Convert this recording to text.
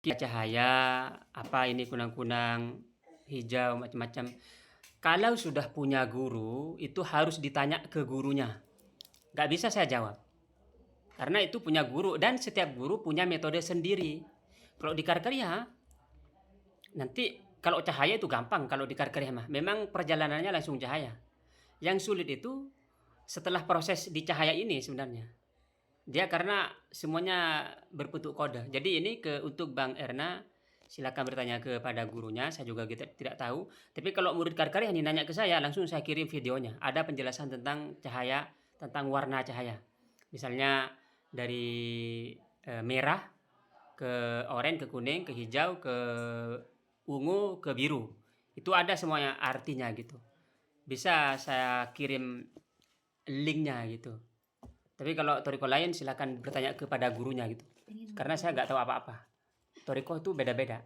cahaya, apa ini kunang-kunang, hijau, macam-macam. Kalau sudah punya guru, itu harus ditanya ke gurunya. Nggak bisa saya jawab. Karena itu punya guru dan setiap guru punya metode sendiri. Kalau di Karkarya, nanti kalau cahaya itu gampang kalau di Karkarya mah. Memang perjalanannya langsung cahaya. Yang sulit itu setelah proses di cahaya ini sebenarnya. Dia karena semuanya berbentuk kode. Jadi ini untuk Bang Erna silakan bertanya kepada gurunya. Saya juga tidak tahu. Tapi kalau murid Karkarya ini nanya ke saya, langsung saya kirim videonya. Ada penjelasan tentang cahaya, tentang warna cahaya. Misalnya dari merah ke oranye, ke kuning, ke hijau, ke ungu, ke biru. Itu ada semuanya artinya gitu. Bisa saya kirim linknya gitu. Tapi kalau Toriko lain silakan bertanya kepada gurunya gitu. Karena saya nggak tahu apa-apa. Toriko itu beda-beda.